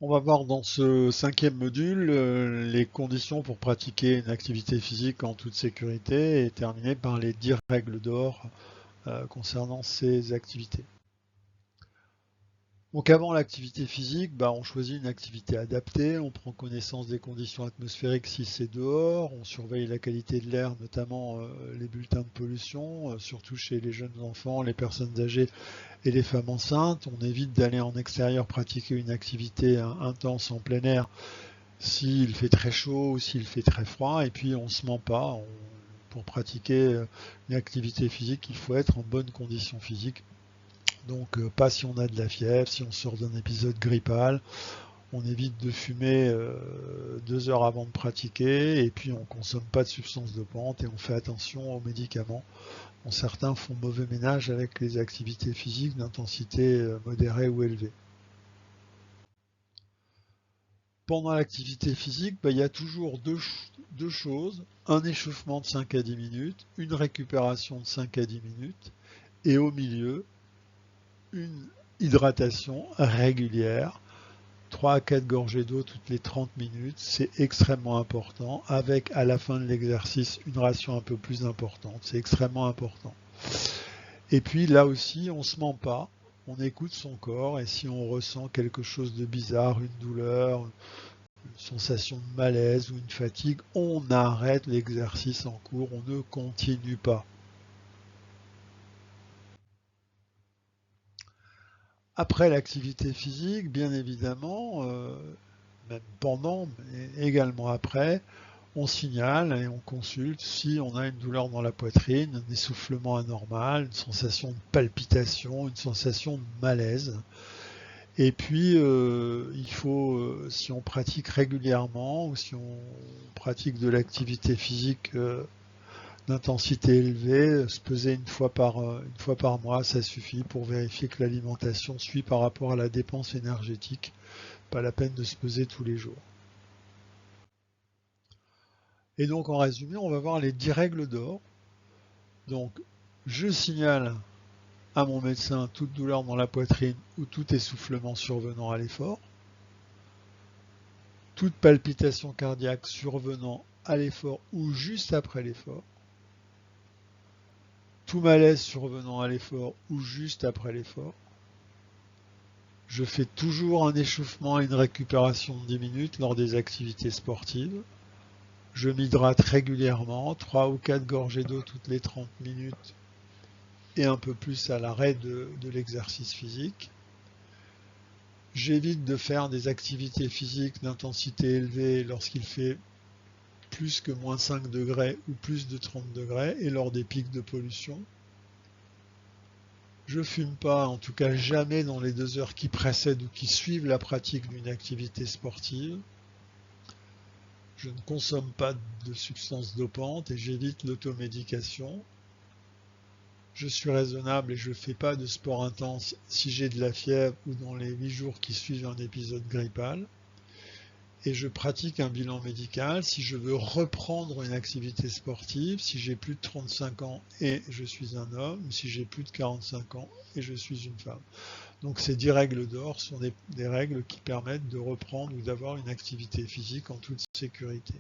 On va voir dans ce cinquième module les conditions pour pratiquer une activité physique en toute sécurité et terminer par les 10 règles d'or concernant ces activités. Donc avant l'activité physique, on choisit une activité adaptée, on prend connaissance des conditions atmosphériques si c'est dehors, on surveille la qualité de l'air, notamment les bulletins de pollution, surtout chez les jeunes enfants, les personnes âgées et les femmes enceintes. On évite d'aller en extérieur pratiquer une activité intense en plein air s'il fait très chaud ou s'il fait très froid. Et puis on ne se ment pas. Pour pratiquer une activité physique, il faut être en bonne condition physique. Donc pas si on a de la fièvre, si on sort d'un épisode grippal. On évite de fumer 2 heures avant de pratiquer et puis on ne consomme pas de substances dopantes et on fait attention aux médicaments. Bon, certains font mauvais ménage avec les activités physiques d'intensité modérée ou élevée. Pendant l'activité physique, il y a toujours deux choses, un échauffement de 5 à 10 minutes, une récupération de 5 à 10 minutes, et au milieu, une hydratation régulière, 3 à 4 gorgées d'eau toutes les 30 minutes, c'est extrêmement important, avec à la fin de l'exercice une ration un peu plus importante, c'est extrêmement important. Et puis là aussi, on ne se ment pas, on écoute son corps et si on ressent quelque chose de bizarre, une douleur, une sensation de malaise ou une fatigue, on arrête l'exercice en cours, on ne continue pas. Après l'activité physique, bien évidemment, même pendant, mais également après, on signale et on consulte si on a une douleur dans la poitrine, un essoufflement anormal, une sensation de palpitation, une sensation de malaise. Et puis, il faut, si on pratique régulièrement ou si on pratique de l'activité physique d'intensité élevée, se peser une fois par mois, ça suffit pour vérifier que l'alimentation suit par rapport à la dépense énergétique. Pas la peine de se peser tous les jours. Et donc, en résumé, on va voir les 10 règles d'or. Donc, je signale à mon médecin toute douleur dans la poitrine ou tout essoufflement survenant à l'effort, toute palpitation cardiaque survenant à l'effort ou juste après l'effort, tout malaise survenant à l'effort ou juste après l'effort. Je fais toujours un échauffement et une récupération de 10 minutes lors des activités sportives. Je m'hydrate régulièrement, 3 ou 4 gorgées d'eau toutes les 30 minutes et un peu plus à l'arrêt de l'exercice physique. J'évite de faire des activités physiques d'intensité élevée lorsqu'il fait plus que moins 5 degrés ou plus de 30 degrés et lors des pics de pollution. Je fume pas, en tout cas jamais dans les 2 heures qui précèdent ou qui suivent la pratique d'une activité sportive. Je ne consomme pas de substances dopantes et j'évite l'automédication. Je suis raisonnable et je ne fais pas de sport intense si j'ai de la fièvre ou dans les 8 jours qui suivent un épisode grippal. Et je pratique un bilan médical si je veux reprendre une activité sportive, si j'ai plus de 35 ans et je suis un homme, ou si j'ai plus de 45 ans et je suis une femme. Donc ces 10 règles d'or sont des règles qui permettent de reprendre ou d'avoir une activité physique en toute sécurité.